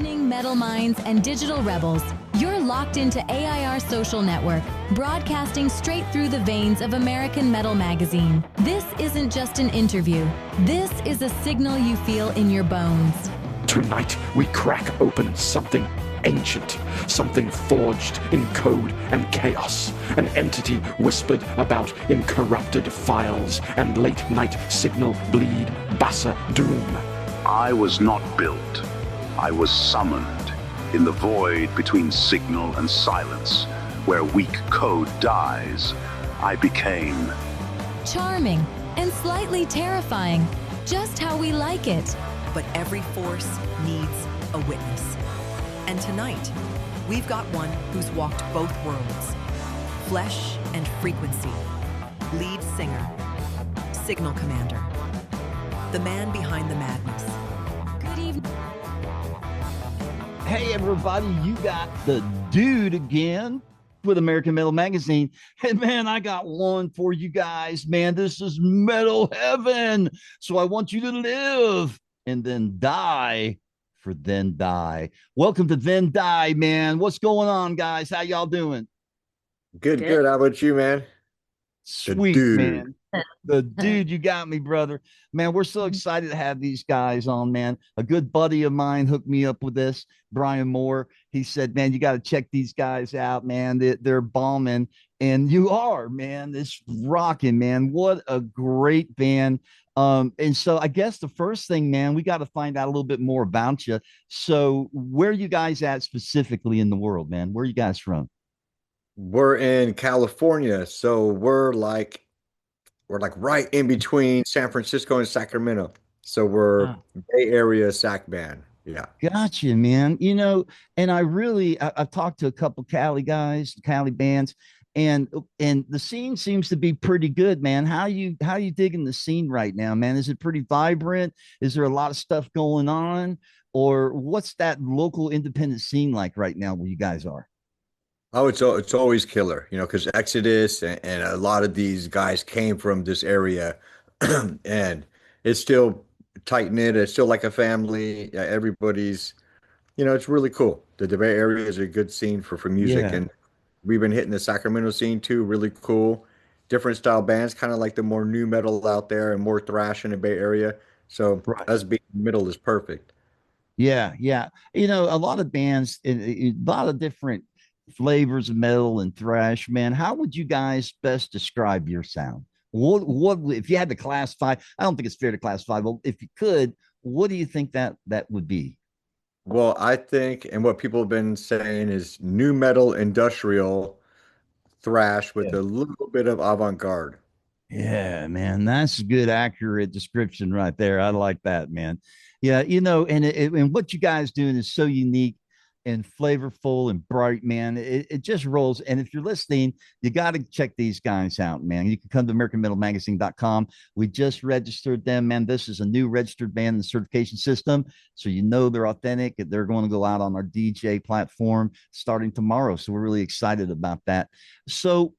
evening, metal minds and digital rebels. You're locked into AIR Social Network, broadcasting straight through the veins of American Metal Magazine. This isn't just an interview. This is a signal you feel in your bones. Tonight, we crack open something ancient, something forged in code and chaos, an entity whispered about in corrupted files and late-night signal bleed Bassa doom. I was not built. I was summoned in the void between signal and silence, where weak code dies. I became charming and slightly terrifying, just how we like it. But every force needs a witness. And tonight, we've got one who's walked both worlds. Flesh and frequency. Lead singer. Signal commander. The man behind the madness. Good evening. Hey, everybody, you got the dude again with American Metal Magazine. And man, I got one for you guys, man. This is metal heaven. So I want you to live and then die for then die. Welcome to Then Die, man. What's going on, guys? How y'all doing? Good. How about you, man? Sweet, man. The dude, you got me, brother. Man, we're so excited to have these guys on, man. A good buddy of mine hooked me up with this, Brian Moore. He said, man, you got to check these guys out, man. They're bombing. And you are, man. It's rocking, man. What a great band. And so I guess the first thing, man, we got to find out a little bit more about you. So where are you guys at specifically in the world, man? Where are you guys from? We're in California, so we're like right in between San Francisco and Sacramento. So we're Bay Area Sac band. Yeah. Gotcha, man. You know, and I've talked to a couple Cali guys, Cali bands, and the scene seems to be pretty good, man. How you digging the scene right now, man? Is it pretty vibrant? Is there a lot of stuff going on? Or what's that local independent scene like right now where you guys are? Oh, it's always killer, because Exodus and a lot of these guys came from this area, and it's still tight knit. It's still like a family. Yeah, everybody's, it's really cool. The Bay Area is a good scene for music, Yeah. and we've been hitting the Sacramento scene too. Really cool, different style bands, kind of like the more new metal out there and more thrash in the Bay Area. So Right. us being in the middle is perfect. Yeah, yeah. You know, a lot of bands, a lot of different flavors of metal and thrash, man. How would you guys best describe your sound? What if you had to classify? I don't think it's fair to classify, but if you could, what do you think that would be? Well, I think, and what people have been saying is new metal industrial thrash with Yeah. a little bit of avant-garde. Yeah, man, that's a good, accurate description right there. I like that, man. Yeah, and what you guys doing is so unique and flavorful and bright, man. It just rolls. And if you're listening, you got to check these guys out, man. You can come to AmericanMetalMagazine.com. We just registered them, man. This is a new registered band in the certification system. So they're authentic. They're going to go out on our DJ platform starting tomorrow. So we're really excited about that. So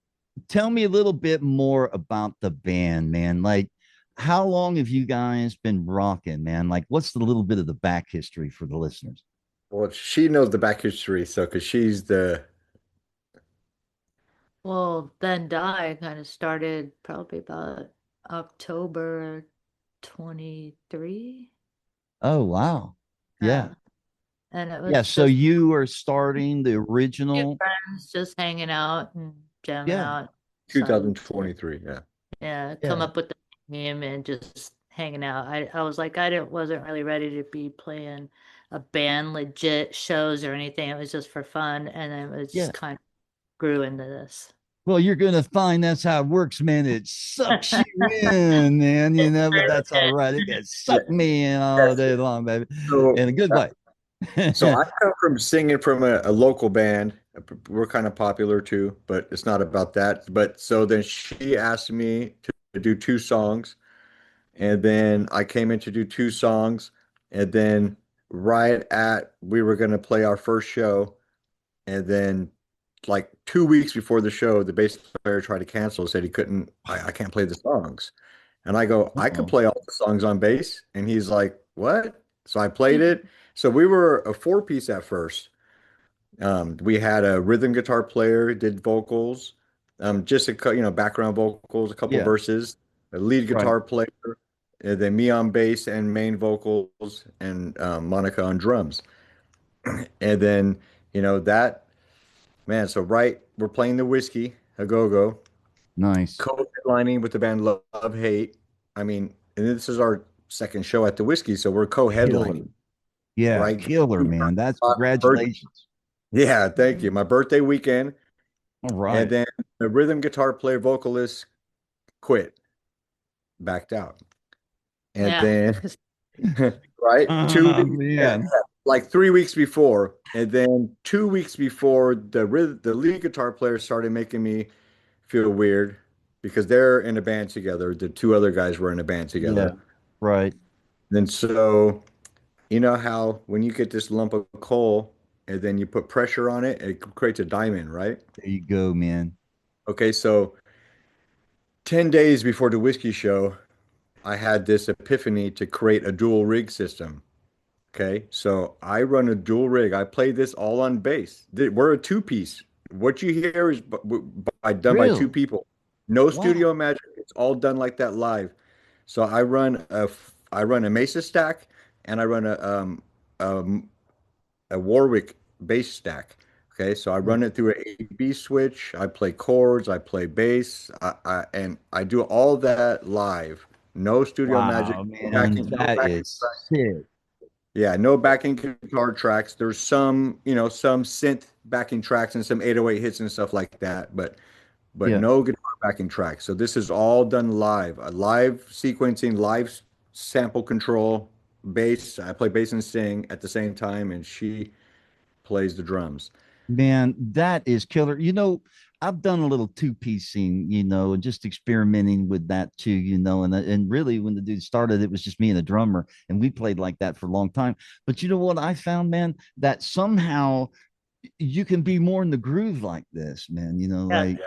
tell me a little bit more about the band, man. Like, how long have you guys been rocking, man? Like, what's the little bit of the back history for the listeners? Well, she knows the back history, so because she's the Well, Then Die kind of started probably about October 23. Oh, wow. Yeah. And it was Yeah. So just you are starting the a few original. friends just hanging out and jamming Yeah. out. Some, 2023. Yeah. yeah, come Yeah. up with the name and just hanging out. I was like, wasn't really ready to be playing a band legit shows or anything. It was just for fun. And then it Yeah. just kind of grew into this. Well, you're going to find that's how it works, man. It sucks you in, man, but that's all right. It can Yeah. suck me in all day long, baby. So, In a good way. so I come from singing from a local band. We're kind of popular too, but it's not about that. But so then she asked me to do two songs, and then I came in to do two songs, and then right at we were going to play our first show, and then like 2 weeks before the show, the bass player tried to cancel, said he couldn't, I can't play the songs. And I go, I could Uh-oh. play all the songs on bass. And he's like, what? So I played it. So we were a four-piece at first. We had a rhythm guitar player, did vocals, just background vocals, a couple Yeah, verses, a lead right. guitar player, and then me on bass and main vocals, and Monica on drums. And then, that, man, so right, we're playing the Whiskey, a go-go, Nice. co-headlining with the band Love Hate. I mean, and this is our second show at the Whiskey, so we're Killer. co-headlining, Yeah, right? killer, man. That's congratulations. Yeah, thank you. My birthday weekend. All And right. then the rhythm guitar player vocalist quit, backed out. And Yeah. then, right, Oh, yeah, man. like 3 weeks before. And then 2 weeks before, the lead guitar player started making me feel weird because they're in a band together. The two other guys were in a band Yeah, together. right. And so, you know how when you get this lump of coal and then you put pressure on it, it creates a diamond, right? There you go, man. Okay, so 10 days before the whiskey show, I had this epiphany to create a dual rig system. Okay, so I run a dual rig. I play this all on bass. We're a two-piece. What you hear is done by two Real. people. No Wow. studio magic. It's all done like that live. So I run a Mesa stack and I run um, a Warwick bass stack. Okay, so I Yeah. run it through a A/B switch. I play chords, I play bass, and I do all that live. No studio magic, Wow, no man. no That backing is tracks. sick. Yeah, no backing guitar tracks. There's some synth backing tracks and some 808 hits and stuff like that, but Yeah. no guitar backing tracks. So this is all done live. Live sequencing, live sample control, bass. I play bass and sing at the same time, and she plays the drums. Man, that is killer. I've done a little two-piecing, and just experimenting with that too, and really when the dude started, it was just me and the drummer, and we played like that for a long time. But you know what I found, man, that somehow you can be more in the groove like this, man. Yeah. Like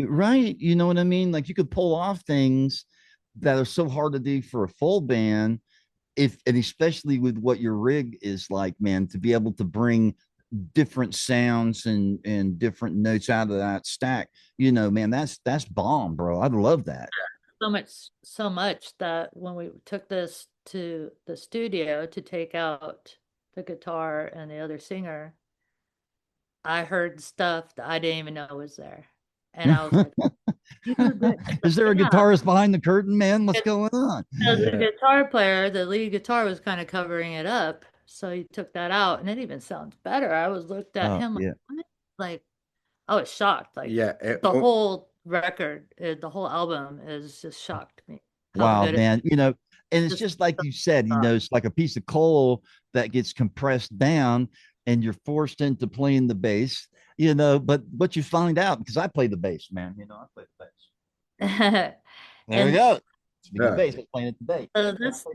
right, you know what I mean? Like you could pull off things that are so hard to do for a full band if and especially with what your rig is like, man, to be able to bring different sounds and different notes out of that stack, man, that's bomb, bro. I'd love that. So much that when we took this to the studio to take out the guitar and the other singer, I heard stuff that I didn't even know was there. And I was like, you did. She's like, Is there a yeah. guitarist behind the curtain, man? What's going on? The guitar player, the lead guitar was kind of covering it up. So he took that out and it even sounds better. I was looked at Oh him like, yeah. what? Like, I was shocked. Like Yeah. the whole record, the whole album is just shocked me how Wow, good it man. And it's just just like you said, it's like a piece of coal that gets compressed down and you're forced into playing the bass, but what you find out, because I play the bass, man, I play the bass. There we and go. Speaking of Yeah. bass, I was playing it today. so this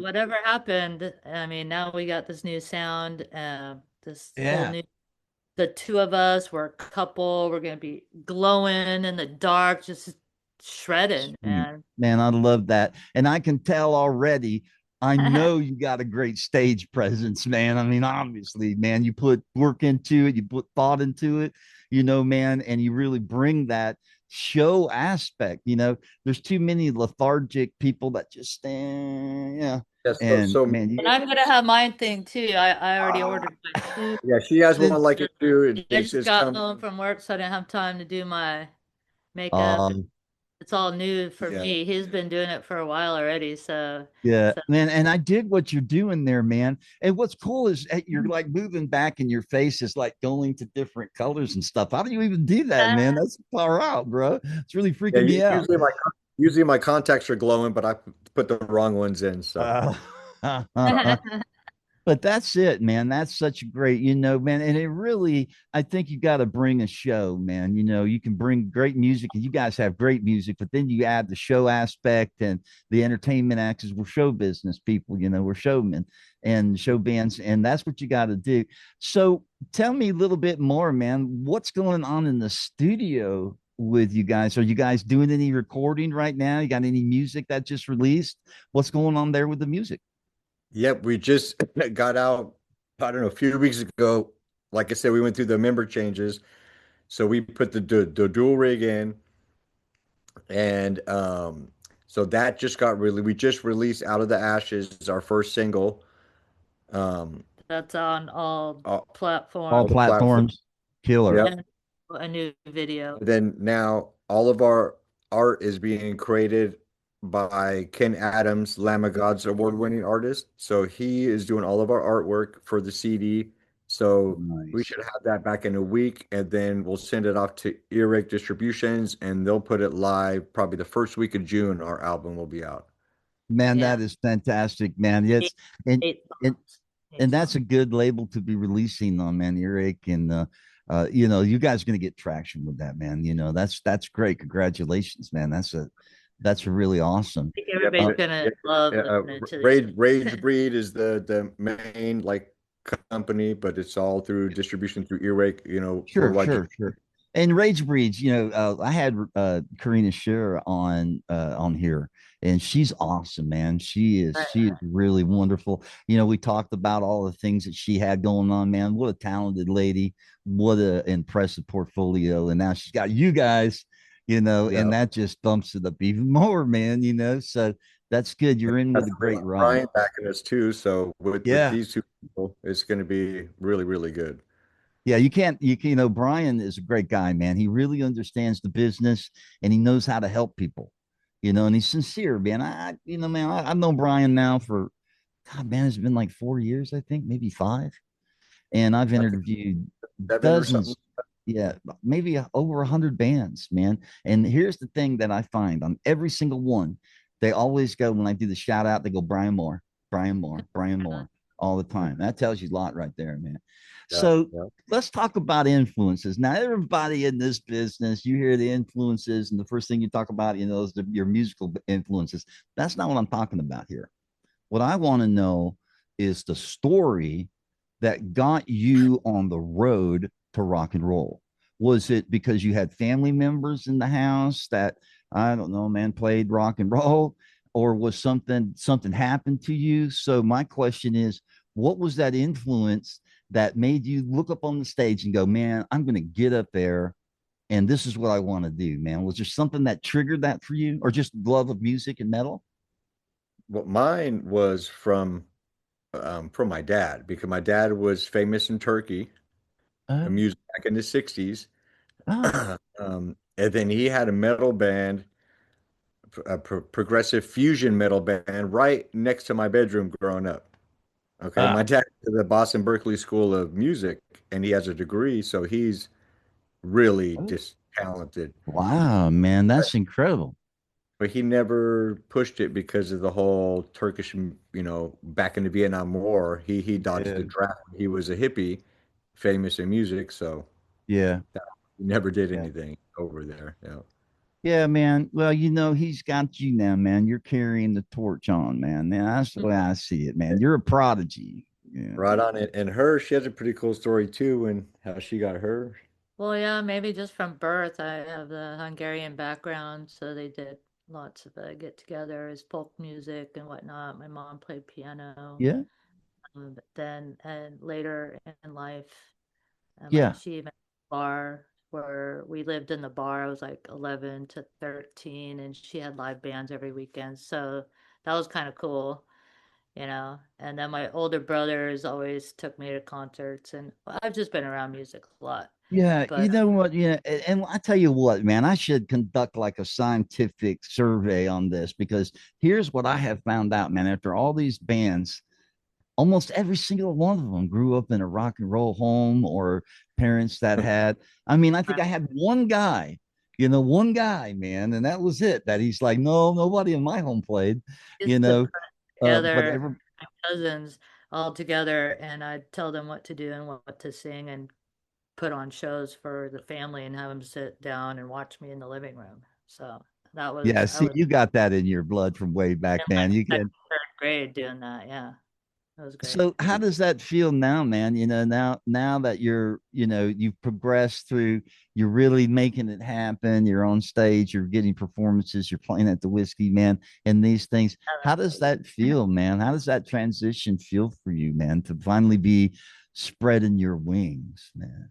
whatever happened, I mean, now we got this new sound, this whole Yeah. new the two of us, we're a couple, we're gonna be glowing in the dark, just shredding, Sweet. man. Man, I love that. And I can tell already, I know you got a great stage presence, man. I mean, obviously, man, you put work into it, you put thought into it, man, and you really bring that show aspect. There's too many lethargic people that just stand, yeah. Yeah, And man, And I'm gonna have mine thing too. I already ordered my food. yeah, she has one like it too. I It's just just got home from work, so I didn't have time to do my makeup. um, It's all new for Yeah. me. He's been doing it for a while already, so yeah, so man. And I dig what you're doing there, man. And what's cool is you're like moving back and your face is like going to different colors and stuff. How do you even do that, man? That's far out, bro. It's really Yeah, freaking me out. usually my contacts are glowing, but I put the wrong ones in. So But that's it, man. That's such a great, man. And it really, I think you got to bring a show, man. You can bring great music, and you guys have great music, but then you add the show aspect and the entertainment acts. We're show business people, we're showmen and show bands, and that's what you got to do. So tell me a little bit more, man. What's going on in the studio with you guys? Are you guys doing any recording right now? You got any music that just released? What's going on there with the music? Yep, we just got out, I don't know, a few weeks ago. Like I said, we went through the member changes. So we put the dual rig in, and so that just got really, we just released Out of the Ashes, our first single. Um, That's on all all, All all the platforms platforms. platforms, killer. Yep. and a new video. Then now all of our art is being created by Ken Adams, Lamb of God's award-winning artist. So he is doing all of our artwork for the CD. So we Nice. should have that back in a week, and then we'll send it off to Earache Distributions, and they'll put it live probably the first week of June. Our album will be out. Man, Yeah. that is fantastic, man. Eight, It's and eight and songs. Eight and that's songs. a good label to be releasing on, man. Earache and you guys are gonna get traction with that, man. That's great. Congratulations, man. That's really awesome. I think Yep. everybody's Uh, gonna love listening to these. Rage Breed is the main like company, but it's all through distribution through Earache, Sure, worldwide. sure, sure. And Rage Breeds, I had Karina Scherer on here, and she's awesome, man. She is really wonderful. We talked about all the things that she had going on, man. What a talented lady, what a impressive portfolio, and now she's got you guys, Yeah. and that just bumps it up even more, man. So that's good. You're in with That's a great ride. Brian backing us too. So with Yeah. these two people, it's going to be really, really good. Yeah, Brian is a great guy, man. He really understands the business and he knows how to help people, and he's sincere, man. Man, I've known Brian now for, God, man, it's been like 4 years, I think, maybe five. And I've I think interviewed 7 or something. dozens, yeah, maybe over 100 bands, man. And here's the thing that I find on every single one, they always go, when I do the shout out, they go, Brian Moore, Brian Moore, Brian Moore, all the time. That tells you a lot right there, man. Yeah, So yeah. let's talk about influences. Now, everybody in this business, you hear the influences, and the first thing you talk about, is your musical influences. That's not what I'm talking about here. What I want to know is the story that got you on the road to rock and roll. Was it because you had family members in the house that, I don't know, man, played rock and roll, or was something happened to you? So my question is, what was that influence that made you look up on the stage and go, man, I'm going to get up there and this is what I want to do, man? Was there something that triggered that for you, or just love of music and metal? Well, mine was from my dad because my dad was famous in Turkey, Oh, music back in the 60s. oh, And then he had a metal band, a progressive fusion metal band right next to my bedroom growing up. Okay, my ah, dad went to the Boston Berkeley School of Music, and he has a degree, so he's really oh. just talented. Wow, man, that's incredible. But he never pushed it because of the whole Turkish, back in the Vietnam War. He dodged Yeah, the draft. He was a hippie, famous in music, so yeah, that, he never did yeah. anything over there. Yeah. Yeah, man. Well, he's got you now, man. You're carrying the torch on, man. Man, that's the way I see it, man. You're a prodigy. Yeah. Right on it. And she has a pretty cool story too, and how she got her. Well, yeah, maybe just from birth. I have the Hungarian background, so they did lots of get-togethers, folk music and whatnot. My mom played piano. Yeah. But then and later in life, Yeah. she even bar where we lived in the bar. I was like 11 to 13, and she had live bands every weekend. So that was kind of cool, And then my older brothers always took me to concerts, and I've just been around music a lot. Yeah. You But know what? Yeah. And I tell you what, man, I should conduct like a scientific survey on this, because here's what I have found out, man. After all these bands, almost every single one of them grew up in a rock and roll home, or parents that had, I mean, I think I had one guy, man, and that was it. That he's like, no, nobody in my home played, I you used to know, put but together every, my cousins all together, and I'd tell them what to do and what to sing, and put on shows for the family and have them sit down and watch me in the living room. So yeah, I see, was you got that in your blood from way back, in like man. You second, can, third grade doing that. Yeah. It was great. So how does that feel now, man? Now that you've progressed through, you're really making it happen. You're on stage, you're getting performances, you're playing at the Whiskey Man and these things. How does that feel, man? How does that transition feel for you, man, to finally be spreading your wings, man?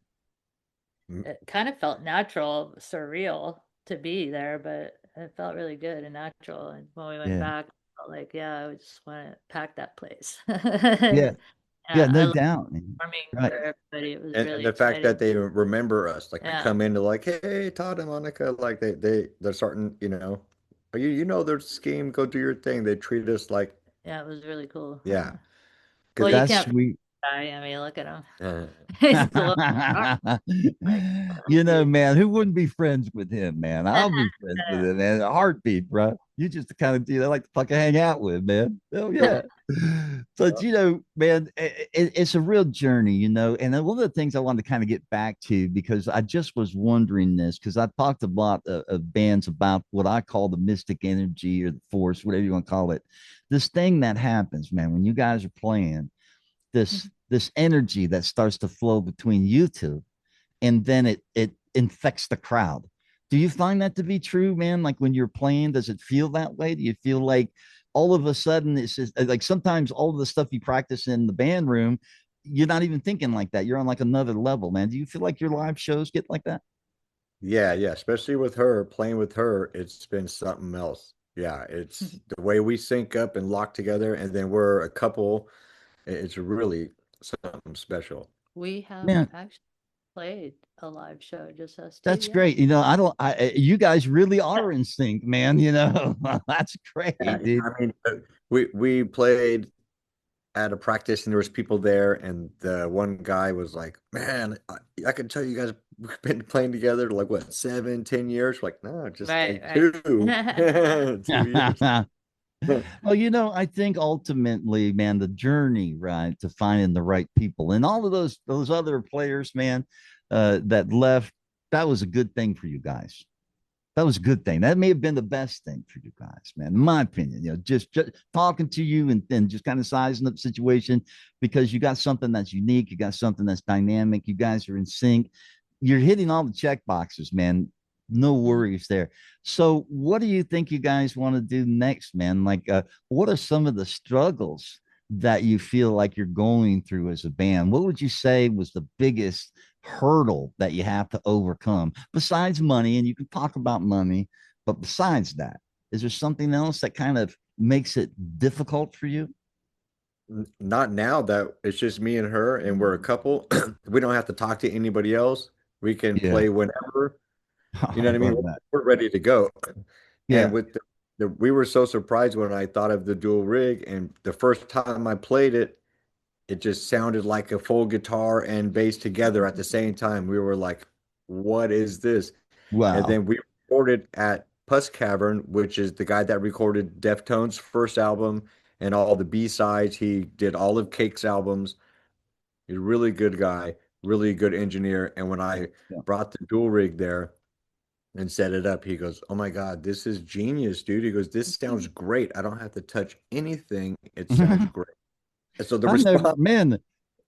It kind of felt natural, surreal to be there, but it felt really good and natural. And when we went Yeah. back, I felt like, yeah, I just want to pack that place. Yeah. Yeah, Yeah, I no love doubt, man. performing Right. for everybody. It was And really the fact exciting. that they remember us, like they Yeah, come in, they're like, "Hey, Todd and Monica," like they're starting, "Oh, you know their scheme, go do your thing." They treat us like, yeah, it was really cool. yeah, Well, because you That's can't sweet. I mean, look at him. He's still like, Man, who wouldn't be friends with him, man? I'll be friends with him, man. A heartbeat, bro. You just the kind of dude I like to fucking hang out with, man. Oh yeah. But man, it's a real journey, And then one of the things I wanted to kind of get back to because I just was wondering this because I talked a lot of bands about what I call the mystic energy or the force, whatever you want to call it. This thing that happens, man, when you guys are playing this energy that starts to flow between you two, and then it infects the crowd. Do you find that to be true, man? Like when you're playing, does it feel that way? Do you feel like all of a sudden it's just like sometimes all of the stuff you practice in the band room, you're not even thinking like that. You're on like another level, man. Do you feel like your live shows get like that? yeah, yeah, especially with her, playing with her, it's been something else. Yeah, it's the way we sync up and lock together, and then we're a couple. It's really something special. we have Man, actually played a live show, just us two. that's Yeah. great. I don't, you guys really are in sync, man. That's Yeah, great, yeah, dude. I mean, we played at a practice and there was people there and the one guy was like, "Man, I can tell you guys we've been playing together like what 7, 10 years." Like, no, just Right, like two, right. 2 years. Well, I think ultimately, man, the journey, right, to finding the right people and all of those other players, man, that left, that was a good thing for you guys. That was a good thing. That may have been the best thing for you guys, man, in my opinion. Just talking to you and just kind of sizing up the situation because you got something that's unique, you got something that's dynamic, you guys are in sync, you're hitting all the check boxes, man. No Mhm. worries there. So, what do you think you guys want to do next, man? Like, what are some of the struggles that you feel like you're going through as a band? What would you say was the biggest hurdle that you have to overcome besides money? And you can talk about money, but besides that, is there something else that kind of makes it difficult for you? Not now that it's just me and her and we're a couple. We don't have to talk to anybody else. We can Yeah. play whenever. You know I what I mean? love that. We're ready to go. And Yeah. with we were so surprised when I thought of the dual rig, and the first time I played it, it just sounded like a full guitar and bass together at the same time. We were like, "What is this?" And Wow. then we recorded at Puss Cavern, which is the guy that recorded Deftones' first album and all the B-sides. He did all of Cake's albums. He's a really good guy, really good engineer. And when I Yeah. brought the dual rig there, and set it up. He goes, "Oh my God, this is genius, dude." He goes, "This sounds great. I don't have to touch anything. It sounds great." And so the I never, response man,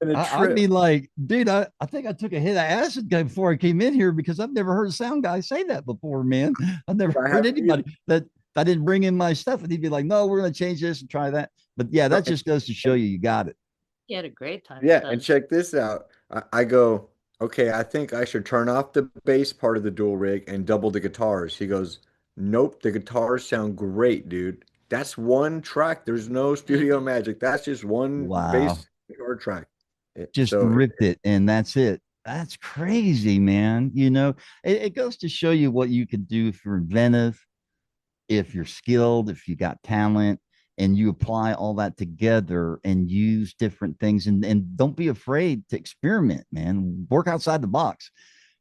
in a I'd trip. be like, dude, I think I took a hit of acid before I came in here because I've never heard a sound guy say that before, man. I've never I heard haven't either. anybody that I didn't bring in my stuff and he'd be like, no, we're going to change this and try that. But yeah, that just goes to show And- you, you got it. He had a great time with yeah, and us. check this out. I go, "Okay, I think I should turn off the bass part of the dual rig and double the guitars." He goes, "Nope, the guitars sound great, dude. That's one track. There's no studio Mhm. magic. That's just one Wow. bass guitar track." Just So ripped it and that's it. That's crazy, man. It goes to show you what you can do if you're inventive, if you're skilled, if you got talent, and you apply all that together and use different things and don't be afraid to experiment, man. Work outside the box.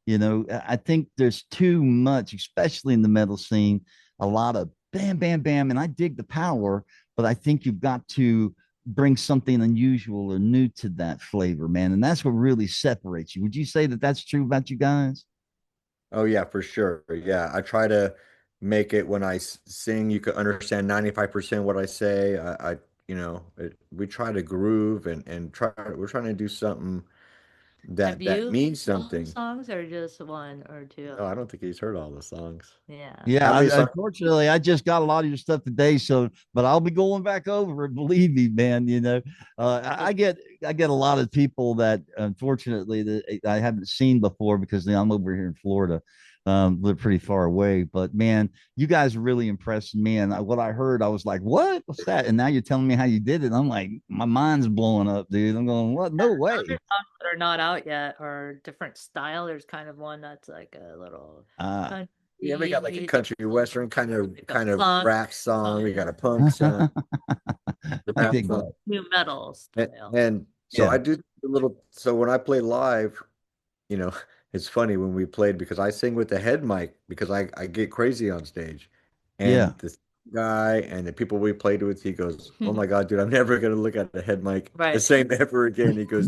I think there's too much, especially in the metal scene, a lot of bam, bam, bam. And I dig the power, but I think you've got to bring something unusual or new to that flavor, man. And that's what really separates you. Would you say that that's true about you guys? oh yeah, for sure. Yeah, I try to make it when I sing, you can understand 95% what I say. I we try to groove and we're trying to do something Have that you means all the something. songs or just one or two? No, I don't think he's heard all the songs. Yeah. How Yeah, many songs? unfortunately, I just got a lot of your stuff today, so but I'll be going back over it. Believe me, man. I get a lot of people that unfortunately that I haven't seen before because I'm over here in Florida, live pretty far away. But man, you guys really impressed me, and what I heard, I was like, "What? What's that?" And now you're telling me how you did it. I'm like, my mind's blowing up, dude. I'm going, "What? No Other way." songs that are not out yet or different style. There's kind of one that's like a little Uh, country Yeah, we got like a meets country western like a kind of punk, rap song. We got a punk song, I rap dig song. that. new metal style. And so Yeah, I do a little. So when I play live, you know, it's funny when we played because I sing with the head mic because I get crazy on stage, yeah. and this guy and the people we played with, he goes, "Oh my God, dude, I'm never gonna look at the head mic the Right. same ever again." He goes,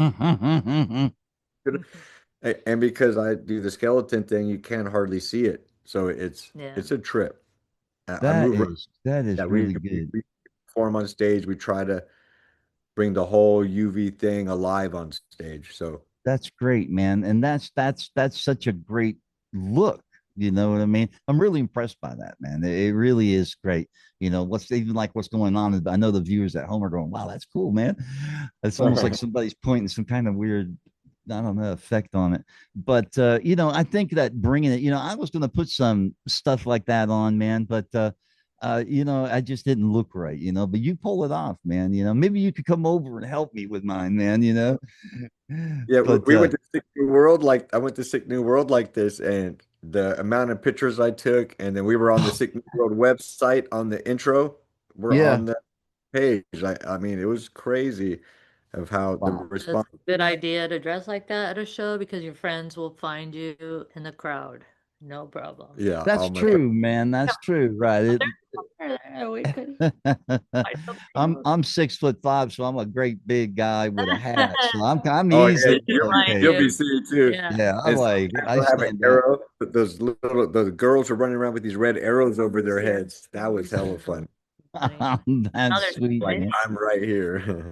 and because I do the skeleton thing, you can't hardly see it, so Yeah. it's a trip. I That move around. is that is Yeah, really good. we perform on stage. We try to bring the whole UV thing alive on stage. So That's great, man. And that's such a great look. You know what I mean? I'm really impressed by that, man. It really is great. What's even like what's going on. I know the viewers at home are going, wow, that's cool, man. It's almost like somebody's pointing some kind of weird, I don't know, effect on it. But I think that bringing it, I was going to put some stuff like that on, man, but I just didn't look right, but you pull it off, man. Maybe you could come over and help me with mine, man. yeah, But we went to Sick New World like I went to Sick New World like this, and the amount of pictures I took, and then we were on the Sick New World website on the intro. We're yeah, on the page. I mean, it was crazy of how the wow, That's response. a good idea to dress like that at a show because your friends will find you in the crowd. No problem. Yeah, that's oh my God. true, man. That's true, right? We could find something else. I'm 6'5", so I'm a great big guy with a hat. So I'm Oh yeah, easily Find you'll okay. be you. seeing too. Yeah. Yeah, And I we'll have an stand out. arrow. Those girls are running around with these red arrows over their heads. That was hella fun. Funny. Now That's there's sweet, Like man. I'm right here.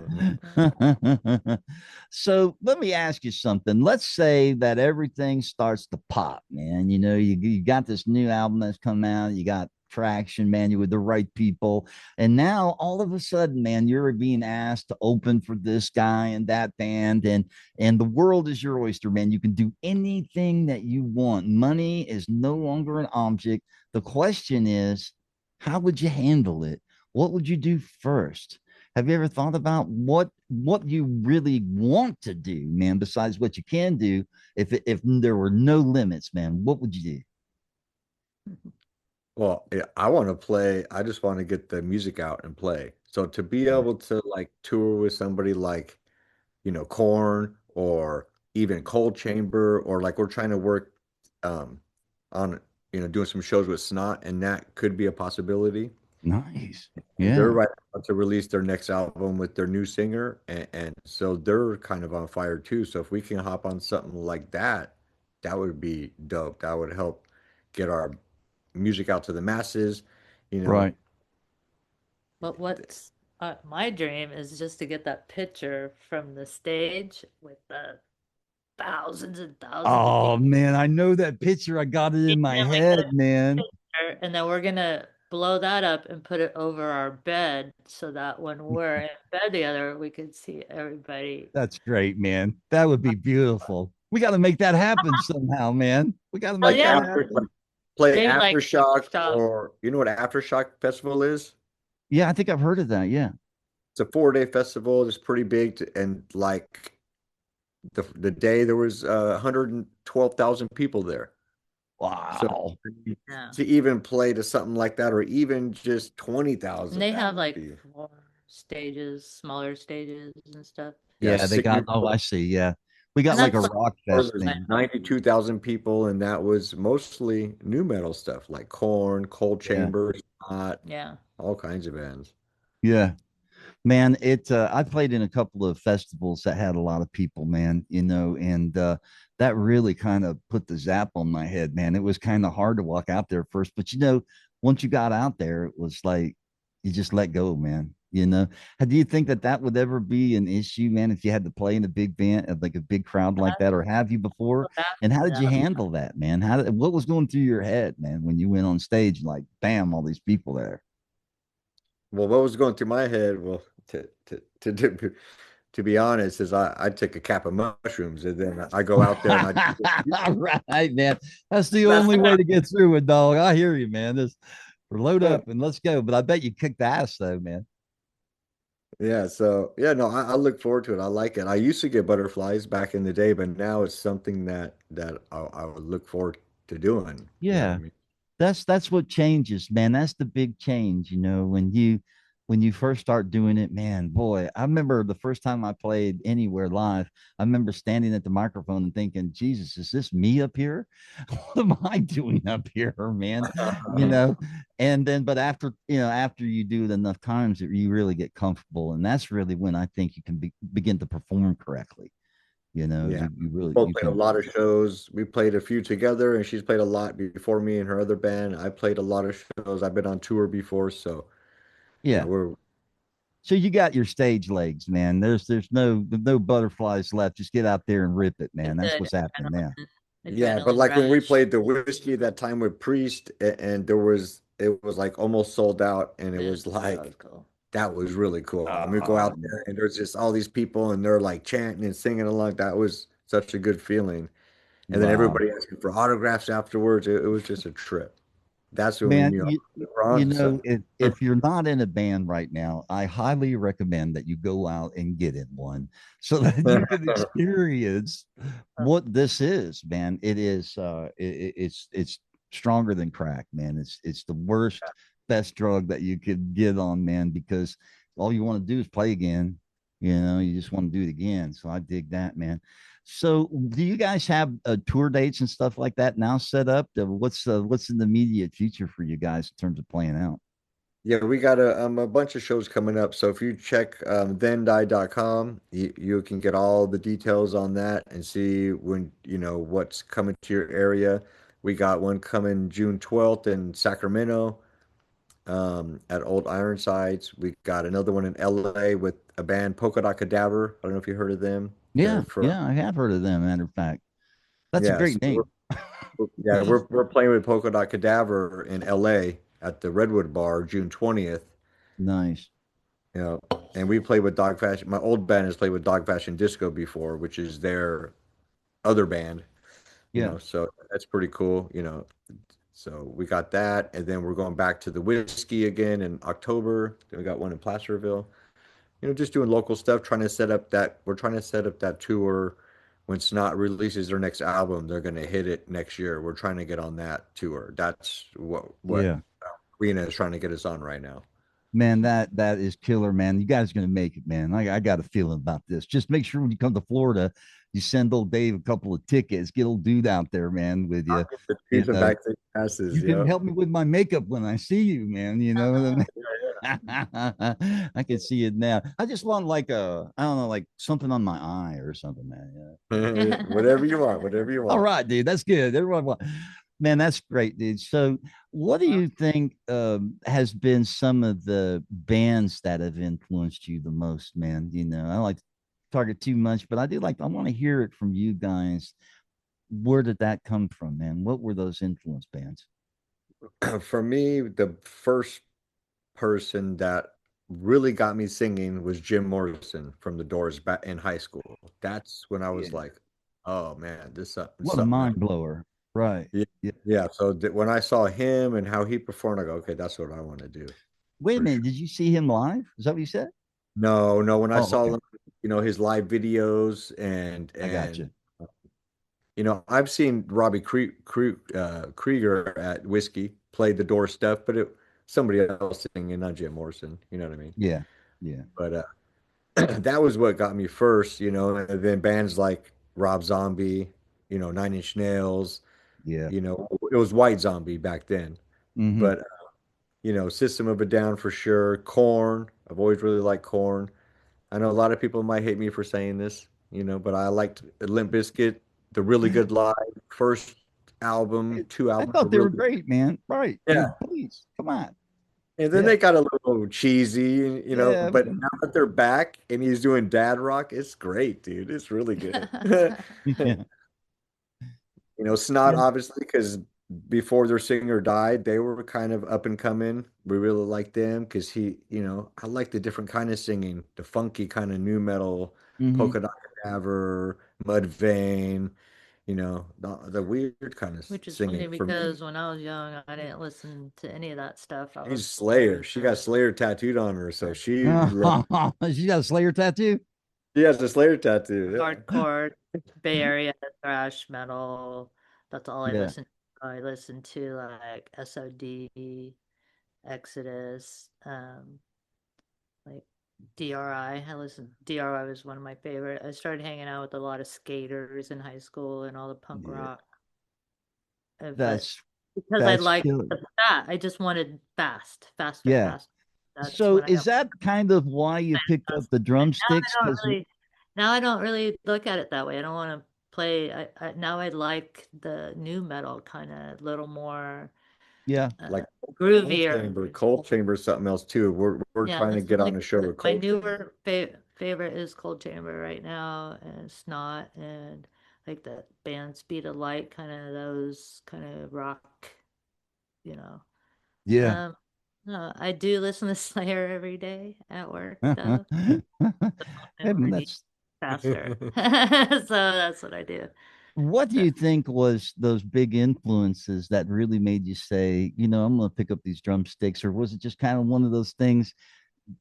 So let me ask you something. Let's say that everything starts to pop, man. You got this new album that's come out, you got traction, man, you with the right people. And now all of a sudden, man, you're being asked to open for this guy and that band, and the world is your oyster, man. You can do anything that you want. Money is no longer an object. The question is, how would you handle it? What would you do first? Have you ever thought about what you really want to do, man, besides what you can do? If there were no limits, man, what would you do? Well, yeah, I want to play. I just want to get the music out and play. So to be Yeah. able to like tour with somebody like, Corn or even Cold Chamber, or like we're trying to work um on, doing some shows with Snot, and that could be a possibility. Nice. And they're Yeah. right about to release their next album with their new singer, and so they're kind of on fire too. So if we can hop on something like that, that would be dope. That would help get our music out to the masses, you know. Right. But what's my dream is just to get that picture from the stage with the thousands and thousands of Oh people. man, I know that picture. I got it in my And we get head, a man. picture, and then we're gonna blow that up and put it over our bed so that when we're in bed together, we can see everybody. That's great, man. That would be beautiful. We got to make that happen somehow, man. We got to Oh make Like that yeah, after happen. play maybe like Aftershock, shop. or you know what Aftershock Festival is? Yeah, I think I've heard of that. Yeah. It's a 4-day festival. It's pretty big, and like the day there was 112,000 people there. So Wow. Yeah. to even play to something like that, or even just And 20,000, they that have would like be. 4 stages, smaller stages and stuff. Yeah, Yeah, they Sick got. New Oh, I see. Yeah, we got And like a that's like, rock World fest was thing. 92,000 people, and that was mostly new metal stuff like Corn, Cold Yeah. Chamber, yeah. all kinds of bands. Yeah. Man, I played in a couple of festivals that had a lot of people, man, and that really kind of put the zap on my head, man. It was kind of hard to walk out there first, but once you got out there, it was like you just let go, man. You know, do you think that that would ever be an issue, man, if you had to play in a big band, like a big crowd like that, or have you before? Well, that, And how did you that, handle that, man? What was going through your head, man, when you went on stage, like, bam, all these people there? Well, what was going through my head? Well, to be honest, is I take a cap of mushrooms and then I go out there and I Right, man. That's the that's only way to get through it, dog. I hear you, man. Just load up and let's go. But I bet you kicked ass, though, man. yeah. So yeah, no, I look forward to it. I like it. I used to get butterflies back in the day, but now it's something that I would look forward to doing. You know what I Yeah. mean? That's what changes, man. That's the big change, when you first start doing it, man. Boy, I remember the first time I played anywhere live. I remember standing at the microphone and thinking, Jesus, is this me up here? What am I doing up here, man? You know, and then, but after you do it enough times, you really get comfortable, and that's really when I think you can begin to perform correctly. Yeah. You We really both you played a can. lot of shows. We played a few together, and she's played a lot before me in her other band. I played a lot of shows. I've been on tour before, so Yeah. we're So you got your stage legs, man. There's no butterflies left. Just get out there and rip it, man. it's That's an what's happening now. yeah. But adrenaline like when we rush. played the whiskey that time with Priest, and it was like almost sold out, and it Yeah, was that like was cool. that was really cool. I mean, we go Oh, out there and there's just all these people, and they're like chanting and singing along. That was such a good feeling. And then wow. everybody asking for autographs afterwards. It was just a trip. That's when we Man, knew we were you on to know, something. if you're not in a band right now, I highly recommend that you go out and get in one so that you can experience what this is, man. It's stronger than crack, man. It's the worst, best drug that you could get on, man, because all you want to do is play again. You just want to do it again. So I dig that, man. So, do you guys have tour dates and stuff like that now set up? What's in the immediate future for you guys in terms of playing out? Yeah, we got a bunch of shows coming up. So if you check thendie.com, you can get all the details on that and see when, what's coming to your area. We got one coming June 12th in Sacramento at Old Ironsides. We got another one in LA with a band, Polka Dot Cadaver. I don't know if you heard of them. They're Yeah, from, yeah, I have heard of them. Matter of fact, that's a yeah, so great name. yeah, we're playing with Polka Dot Cadaver in LA at the Redwood Bar June 20th. Nice. You know, and we played with Dog Fashion. My old band has played with Dog Fashion Disco before, which is their other band, Yeah, so that's pretty cool. So we got that, and then we're going back to the whiskey again in October. Then we got one in Placerville. Just doing local stuff, we're trying to set up that tour. When Snot releases their next album, they're going to hit it next year. We're trying to get on that tour. That's what yeah. Rena is trying to get us on right now. Man, that is killer, man. You guys are gonna make it, man. I got a feeling about this. Just make sure when you come to Florida, you send old Dave a couple of tickets. Get old dude out there, man, with you. The You pizza know, backstage passes, you can yep. help me with my makeup when I see you, man. You know what I mean? I can see it now. I just want like I don't know, like something on my eye or something, man. Yeah. Whatever you want, whatever you All want. right, dude. That's good. Everyone, man, that's great, dude. So, what do you think has been some of the bands that have influenced you the most, man? I like to target too much, but I want to hear it from you guys. Where did that come from, man? What were those influence bands? For me, the first person that really got me singing was Jim Morrison from The Doors back in high school. That's when I was Yeah. like, oh man, this What a something else. mind blower. Right. Yeah, Yeah. yeah. So when I saw him and how he performed, I go, okay, that's what I want to do Wait a for minute. sure. Did you see him live? Is that what you said? No, no. When I Oh, saw okay. him, his live videos I got you. I've seen Robbie Krieger at Whiskey play the door stuff, but somebody else singing, not Jim Morrison. You know what I mean? Yeah. Yeah. But that was what got me first. And then bands like Rob Zombie, Nine Inch Nails. Yeah. It was White Zombie back then, Mm-hmm. but System of a Down for sure. Corn. I've always really liked Corn. I know a lot of people might hate me for saying this, but I liked Limp Bizkit, the Really Good Live first album, two I albums were thought they were really great, man. Right. yeah. Please come on. And then Yeah. they got a little cheesy, Yeah. but now that they're back and he's doing dad rock, it's great, dude. It's really good. Yeah. Snot, Yeah. obviously, because before their singer died, they were kind of up and coming. We really liked them because I like the different kind of singing, the funky kind of new metal, Hmm. Polka Dot Cadaver, Mudvayne, the weird kind of Which is singing funny for me. because when I was young, I didn't listen to any of that stuff. I She's was Slayer. She got Slayer tattooed on her, so She got a Slayer tattoo. she has a Slayer tattoo. Yeah. hardcore Bay Area thrash metal. That's all I Yeah. listened to. I listened to like SOD, Exodus, like DRI. I listened DRI was one of my favorite. I started hanging out with a lot of skaters in high school and all the punk Yeah. rock. But That's because I that's liked killer. the fat, I just wanted faster, Yeah. faster. That's So when I is got that kind of why you picked up fast. the Now drumsticks? I don't Because really now I don't really look at it that way. I don't want to play now I like the new metal kind of little more yeah, Like groovier. Cold Chamber is something else too. We're Yeah, trying to this get is on like a show with my Cold Chamber. newer favorite is Cold Chamber right now, and Snot, and like the band Speed of Light, kind of those kind of rock, you know. yeah. Um, no, I do listen to Slayer every day at work though. Hey, man, I need that's faster, so that's what I do. what do So, you think was those big influences that really made you say, I'm going to pick up these drumsticks, or was it just kind of one of those things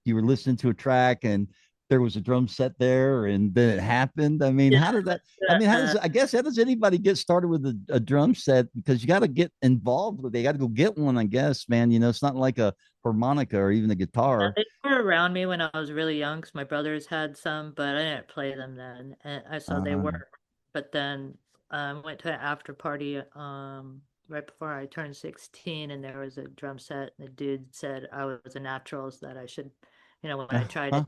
you were listening to a track and there was a drum set there and then it happened? I mean, yeah, how did that? I mean, uh, I guess, how does anybody get started with a drum set? Because you got to get involved with it. You got to go get one, I guess, man. It's not like a harmonica or even a yeah, guitar. they were around me when I was really young because my brothers had some, but I didn't play them then. And I saw they were, Uh, but then went to an after party right before I turned 16, and there was a drum set. And the dude said I was a natural, so that I should, when I tried it,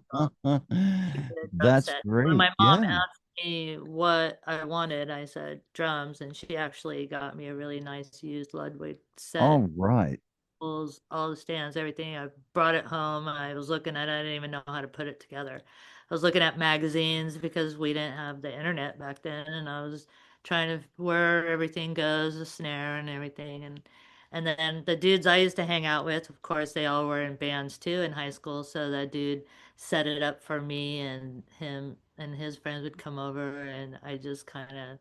get a drum that's set. When great. my mom Yeah. asked me what I wanted, I said drums, and she actually got me a really nice used Ludwig set, All right. all the stands, everything. I brought it home. I was looking at it. I didn't even know how to put it together. I was looking at magazines because we didn't have the internet back then, and I was trying to where everything goes, the snare and everything, and then the dudes I used to hang out with, of course, they all were in bands too in high school. So that dude set it up for me, and him and his friends would come over, and I just kind of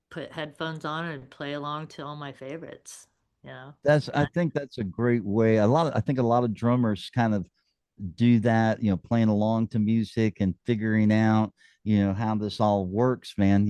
put headphones on and play along to all my favorites, you know. I think that's a great way. I think a lot of drummers kind of do that, playing along to music and figuring out, how this all works, man.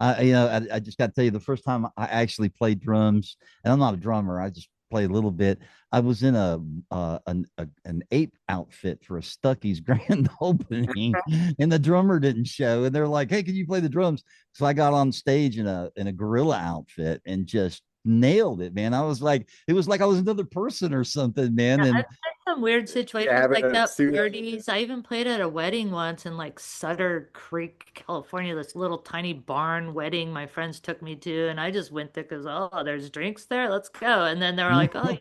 I just got to tell you, the first time I actually played drums, and I'm not a drummer, I just play a little bit. I was in an ape outfit for a Stuckey's grand opening, and the drummer didn't show, and they're like, "Hey, can you play the drums?" So I got on stage in a gorilla outfit and just nailed it, man. It was like I was another person or something, man. Yeah, And I've had some weird Yeah, situations having like a that. suit. Parties. I even played at a wedding once in like Sutter Creek, California, this little tiny barn wedding my friends took me to, and I just went there because, oh, there's drinks there, let's go. And then they were like, oh,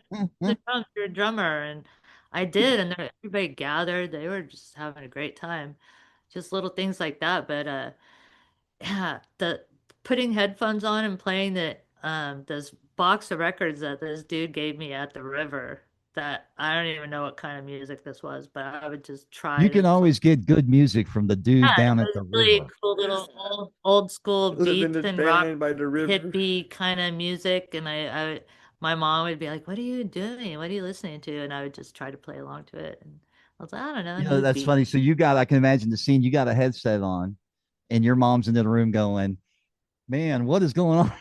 the drums, you're a drummer, and I did, and everybody gathered. They were just having a great time, just little things like that. But yeah, the putting headphones on and playing this box of records that this dude gave me at the river, that I don't even know what kind of music this was, but I would just try you to can always get good music from the dude yeah, it down at was the really river. cool little old school Living beats in and rock Japan by the river. hippie kind of music, and my mom would be like, "What are you doing? What are you listening to?" And I would just try to play along to it, and I was like, "I don't know, new That's beat." funny. So I can imagine the scene. You got a headset on, and your mom's in the room going, "Man, what is going on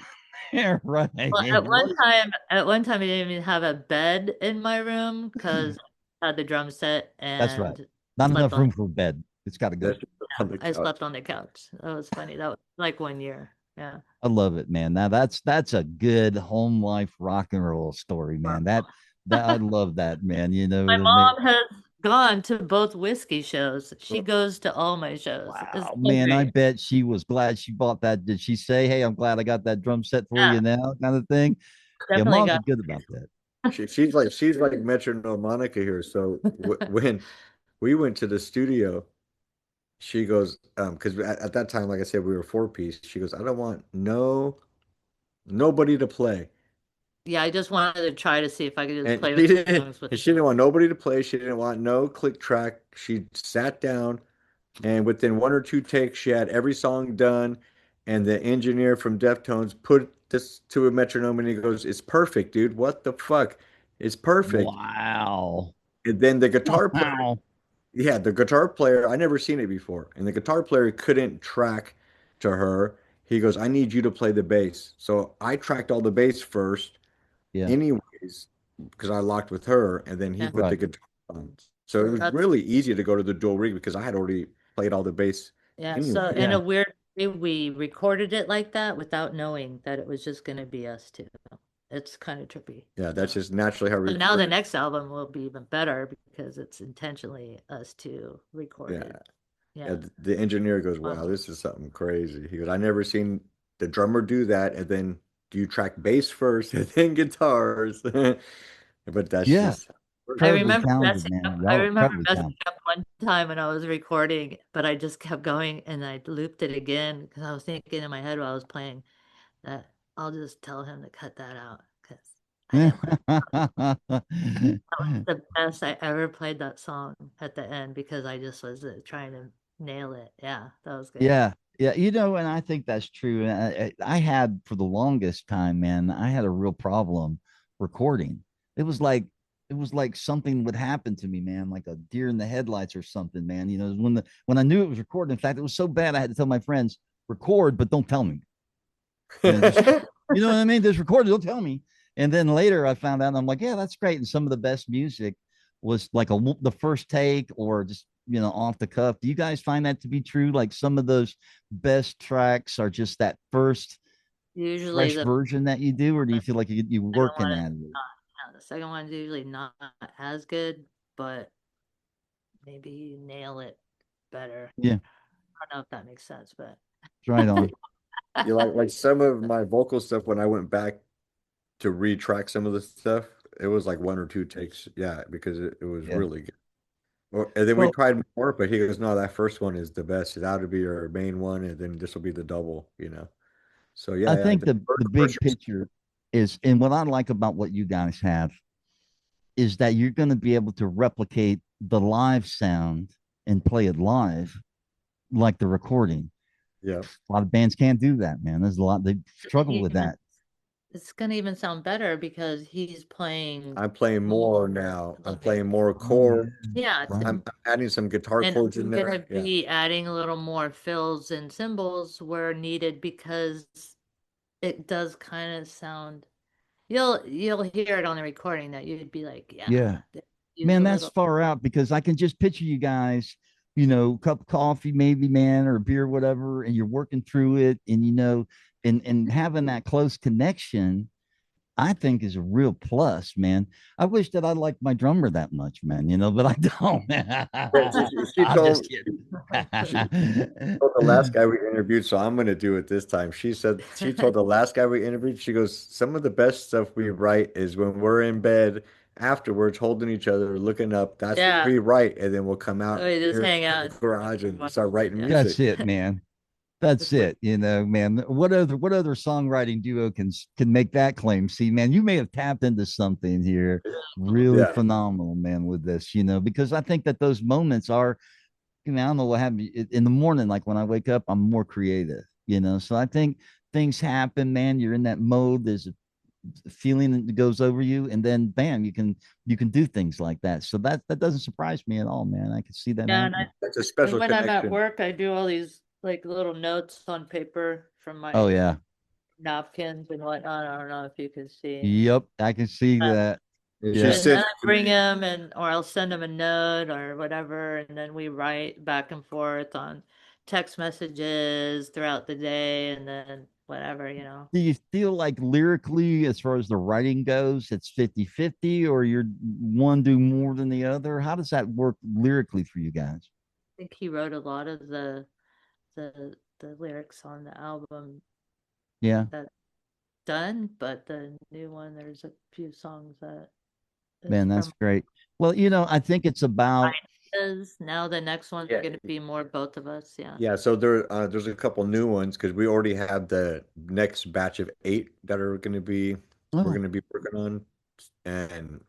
there?" Right? Well, What is at one time, I didn't even have a bed in my room because I had the drum set That's right. and Not slept enough on. room for bed. It's got to go. That's on the I couch. slept on the couch. That was funny. That was like 1 year. Yeah. I love it, man. Now that's a good home life rock and roll story, man. That I love that, man. My The man. mom has gone to both whiskey shows. She goes to all my shows. It's Wow, so man. I great. bet she was glad she bought that. Did she say, "Hey, I'm glad I got that drum set for Yeah, you now," kind of thing? Yeah, definitely moms are got good about that. she's like metronome Monica here. So when we went to the studio, she goes, because at that time, like I said, we were four piece. She goes, I don't want nobody to play. Yeah, I just wanted to try to see if I could just And play with the songs with. she didn't want nobody to play. She didn't want no click track. She sat down, and within one or two takes, she had every song done. And the engineer from Deftones put this to a metronome, and he goes, "It's perfect, dude. What the fuck? It's perfect." Wow. And then the guitar player, Wow. yeah, the guitar player, I never seen it before, and the guitar player couldn't track to her. He goes, "I need you to play the bass." So I tracked all the bass first Yeah. anyways, because I locked with her, and then he Yeah, put the Right. guitar on. So it was that's really easy to go to the dual rig because I had already played all the bass yeah. So anyway. in Yeah. a weird way, we recorded it like that without knowing that it was just gonna be us two. It's kind of trippy. Yeah, that's So, just naturally how we so now the recorded. next album will be even better because it's intentionally us two Yeah. recorded. Yeah, Yeah. the engineer goes, "Wow, Wow. this is something crazy." He goes, "I never seen the drummer do that, and then do you track bass first and then guitars?" But that's Yeah. just Incredibly talented, man. I Y'all are remember incredibly messing talented. up one time when I was recording, but I just kept going and I looped it again because I was thinking in my head while I was playing that I'll just tell him to cut that out because I didn't want that was the best I ever played that song at the end because I just was trying to nail it. Yeah, that was good. Yeah. Yeah. And I think that's true. I had for the longest time, man, I had a real problem recording. It was like, it was like something would happen to me, man, like a deer in the headlights or something, man. When I knew it was recorded. In fact, it was so bad I had to tell my friends, record, but don't tell me. Just what I mean? Just record it, don't tell me. And then later I found out, and I'm like, yeah, that's great. And some of the best music was like the first take or just off the cuff. Do you guys find that to be true? Like some of those best tracks are just that first Usually fresh the version that you do, or do you feel like you second working one, at it? the second one's usually not as good, but maybe you nail it better. Yeah, I don't know if that makes sense, but it's right on. you like some of my vocal stuff when I went back to retrack some of the stuff, it was like one or two takes. Yeah, because it was Yeah. really good. Well, and then we Well, tried more, but he goes, "No, that first one is the best. That would be your main one, and then this will be the double." So I yeah, think the the first big picture is, and what I like about what you guys have is that you're going to be able to replicate the live sound and play it live like the recording. yeah. A lot of bands can't do that, man. There's a lot they struggle with even that. it's gonna even sound better because he's playing I'm playing more more now. I'm like playing more Oh yeah, chords. yeah, right. I'm adding some guitar and chords in I'm gonna there. Yeah. be adding a little more fills and cymbals where needed because it does kind of sound you'll hear it on the recording that you'd be like, yeah, Yeah, use man, a that's little. far out because I can just picture you guys, cup of coffee, maybe, man, or beer, whatever, and you're working through it, and and having that close connection I think is a real plus, man. I wish that I liked my drummer that much, man, but I don't. Yeah, she I'm just told kidding. she told the last guy we interviewed, so I'm gonna do it this time. She told the last guy we interviewed, she goes, "Some of the best stuff we write is when we're in bed afterwards, holding each other, looking up. That's Yeah, we write, and then we'll come out we just here hang in the out. garage and start writing Yeah, That's music." it, man. That's just like it. Man. What other songwriting duo can make that claim? See, man, you may have tapped into something here really Yeah. phenomenal, man, with this, because I think that those moments are, I don't know what happened in the morning, like when I wake up, I'm more creative, So I think things happen, man. You're in that mode. There's a feeling that goes over you, and then bam, you can do things like that. So that doesn't surprise me at all, man. I can see that yeah, happening. That's a and special when I'm at connection. work, I do all these like little notes on paper from Oh my yeah. napkins and whatnot. I don't know if you can see. Yep, I can see Uh, that. And she Yeah. and then sent I to bring me. them or I'll send them a note or whatever, and then we write back and forth on text messages throughout the day, and then whatever. Do you feel like lyrically, as far as the writing goes, it's 50-50, or you're one do more than the other? How does that work lyrically for you guys? I think he wrote a lot of the lyrics on the album Yeah. that done, but the new one, there's a few songs that is Man, that's from great. Well, I think it's about ideas. Now the next one's Yeah. going to be more both of us. Yeah. Yeah, so there's a couple new ones because we already have the next batch of 8 that are going to be we're oh, going to be working on, and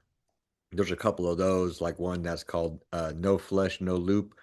there's a couple of those, like one that's called No Flesh, No Loop,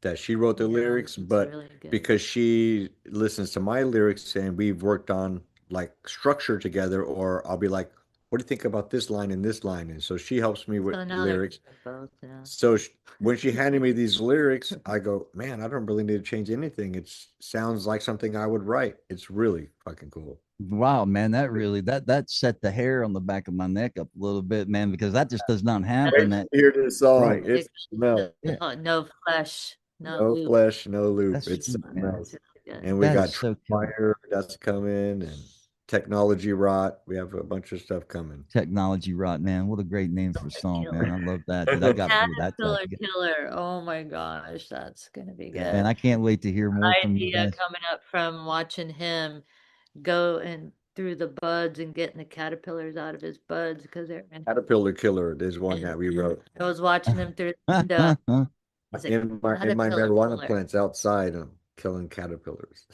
that she wrote the Yeah, lyrics, it's but really good. because she listens to my lyrics and we've worked on like structure together, or I'll be like, what do you think about this line and this line? And so she helps me with So the now they're lyrics. both. Yeah. So when she handed me these lyrics, I go, man, I don't really need to change anything. It sounds like something I would write. It's really fucking cool. wow, man, that set the hair on the back of my neck up a little bit, man, because that just does not Wait happen. till That you hear this song. right. It's something else. Yeah, No flesh, no No loop. flesh, no loop. that's It's sweet, something man. else. It's really good. And we That is got so killer. Fire that's coming and Technology Rot. We have a bunch of stuff coming. Technology rot, man. What a great name for a song, man. Killer. I love that, dude. I got to hear that. Caterpillar Killer. Oh my gosh, that's gonna be Yeah. Man, good. I can't wait to hear more from you Idea guys. coming up from watching him go and through the buds and getting the caterpillars out of his buds because they're in. Caterpillar Killer is one that we Mhm. wrote. I was watching him through the window. He's a In my caterpillar marijuana killer. plants outside, I'm killing caterpillars.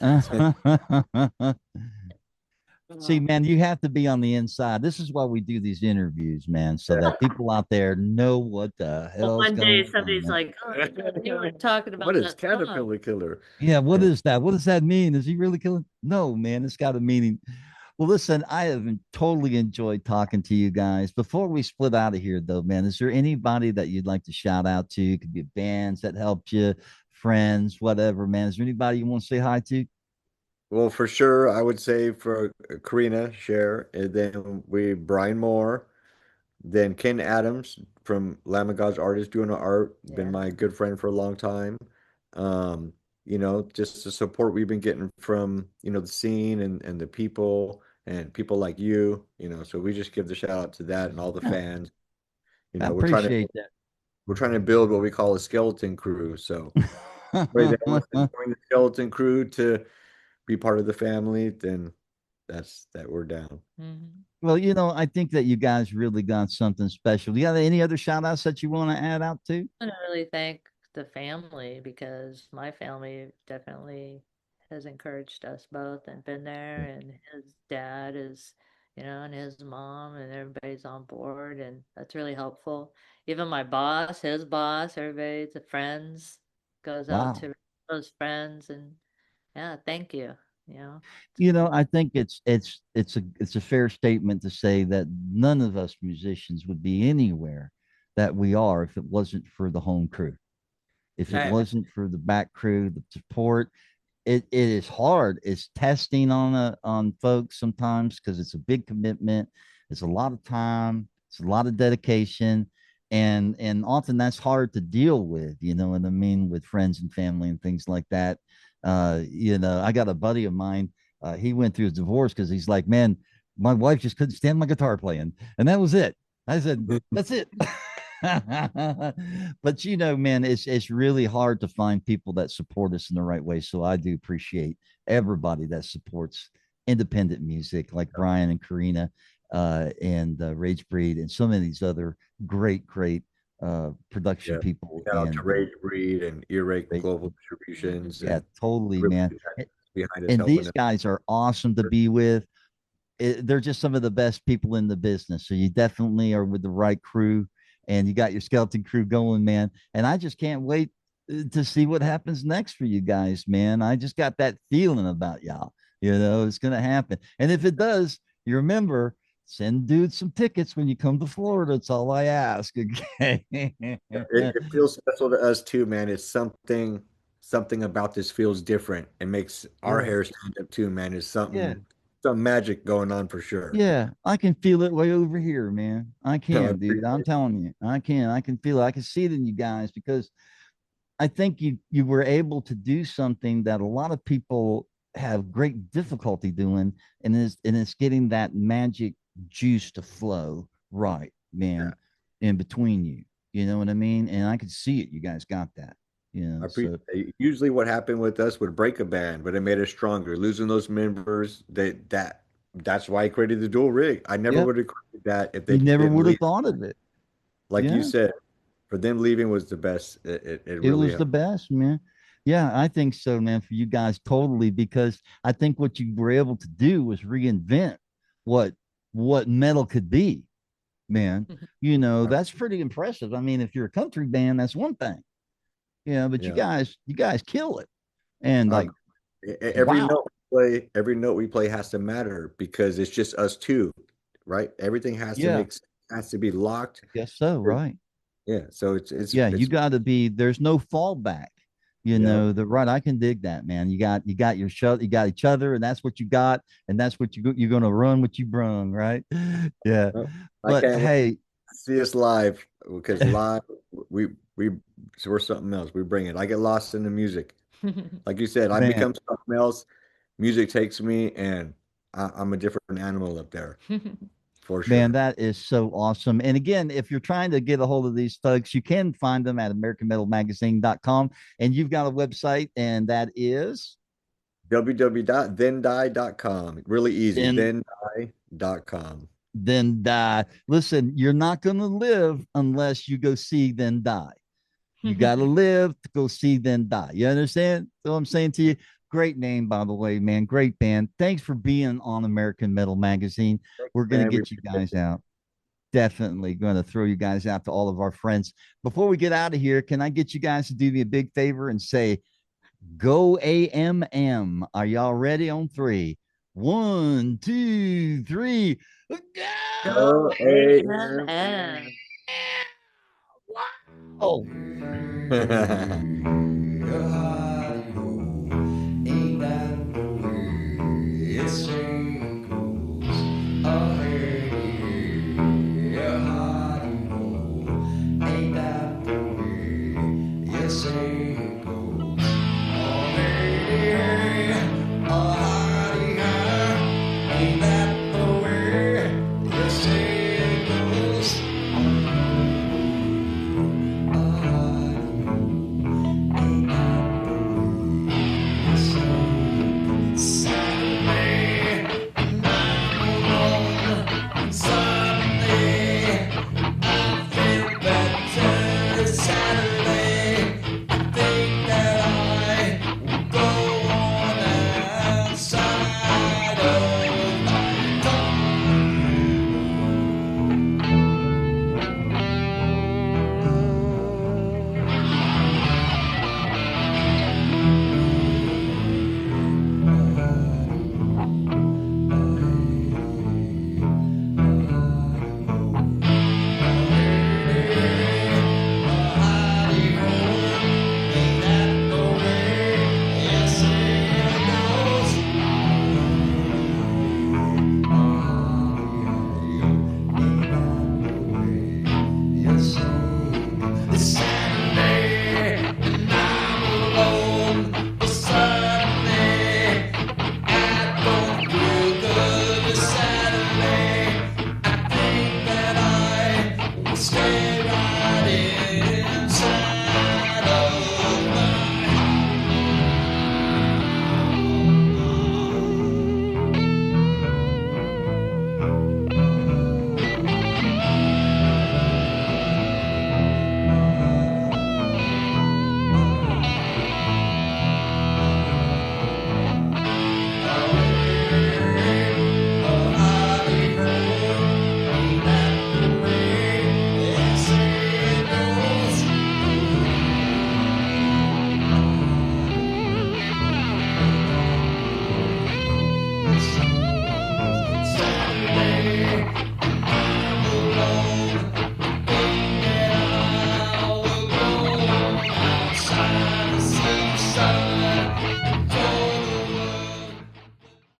See, Oh. man, you have to be on the inside. This is why we do these interviews, man, so that people out there know what the Well, hell's one day going on, somebody's man. like, "Oh, you were talking about What is that song." Caterpillar Killer? Yeah, what And is that? What does that mean? Is he really killing? No, man, it's got a meaning. Well, listen, I have totally enjoyed talking to you guys. Before we split out of here, though, man, is there anybody that you'd like to shout out to? It could be bands that helped you, friends, whatever, man. Is there anybody you want to say hi to? well, for sure, I would say for Karina, Cher, and then Brian Moore, then Ken Adams from Lamb of God's Artist Doing Art, been Yeah. my good friend for a long time. Um, just the support we've been getting from, the scene and the people and people like so we just give the shout out to that and all the Yeah, fans. I We're trying to appreciate that. we're trying to build what we call a skeleton crew. So anybody that wants to join the skeleton crew to be part of the family, then that we're down. Mhm. Well, I think that you guys really got something special. Do you have any other shout outs that you want to add out to? I want to really thank the family because my family definitely has encouraged us both and been there. And his dad is, and his mom, and everybody's on board. And that's really helpful. Even my boss, his boss, everybody, the friends goes out Wow. to those friends. And yeah, thank you. You know, I think it's a fair statement to say that none of us musicians would be anywhere that we are if it wasn't for the home crew. If it right. wasn't for the back crew, the support, it is hard. It's testing on folks sometimes because it's a big commitment. It's a lot of time. It's a lot of dedication, and often that's hard to deal with. You know what I mean, with friends and family and things like that. I got a buddy of mine. He went through a divorce because he's like, man, my wife just couldn't stand my guitar playing, and that was it. I said, that's it. But man, it's really hard to find people that support us in the right way. So I do appreciate everybody that supports independent music, like Brian and Karina, and Rage Breed, and so many of these other great production Yeah. people. Shout out to And Rage Breed and Earache they, Global Distributions yeah, and totally, man. everybody that's behind us And helping these us. guys are awesome to be with. They're just some of the best people in the business. So you definitely are with the right crew, and you got your skeleton crew going, man. And I just can't wait to see what happens next for you guys, man. I just got that feeling about y'all. It's gonna happen. And if it does, you remember, send dude some tickets when you come to Florida. It's all I ask. Okay. It feels special to us too, man. It's something about this feels different. It makes our Yeah. hair stand up too, man. It's Yeah. some magic going on for sure. Yeah, I can feel it way over here, man. I So I can, dude. I'm appreciate telling you, I can. I can feel it. I can see it in you guys because I think you were able to do something that a lot of people have great difficulty doing, and it's getting that magic juice to flow right, yeah, man, in between you. You know what I mean? And I could see it. You guys got that. I appreciate So it. Usually what happened with us would break a band, but it made us stronger. Losing those members, that That's why I created the dual rig. I never Yep. would have created that if they You never didn't would have leave. thought of it. Like you Yeah. said, for them leaving was the best. It It really was the helped. best, man. Yeah, I think so, man, for you guys totally, because I think what you were able to do was reinvent what what metal could be, man. That's pretty impressive. I mean, if you're a country band, that's one thing. But you Yeah. guys, you guys kill it. And Uh, like, every wow. every note we play has to matter because it's just us two, right? Everything has to Yeah, has to be locked. I guess so, right. Yeah. So Yeah, you it's got to be. There's no fallback. yeah. The right. I can dig that, man. You got your show. You got each other, and that's what you got, and that's what you're gonna run what you brung, right? Yeah. I But can't wait hey, to see us live because live we so we're something else. We bring it. I get lost in the music. Like you said, I man, become something else. Music takes me, and I'm a different animal up there for man, sure. that is so awesome. And again, if you're trying to get a hold of these folks, you can find them at AmericanMetalMagazine.com, and you've got a website, and that is www.thendie.com. Really easy. then Thendie.com. then die. Listen, you're not going to live unless you go see then die. You got to live to go see then die. You understand what I'm saying to you? Great name, by the way, man. Great band. Thanks for being on American Metal Magazine. We're going to Man, we get you guys out. Definitely going to throw you guys out to all of our friends. Before we get out of here, can I get you guys to do me a big favor and say, go AMM? Are y'all ready on three? One, two, three. Go! go AM. And Oh.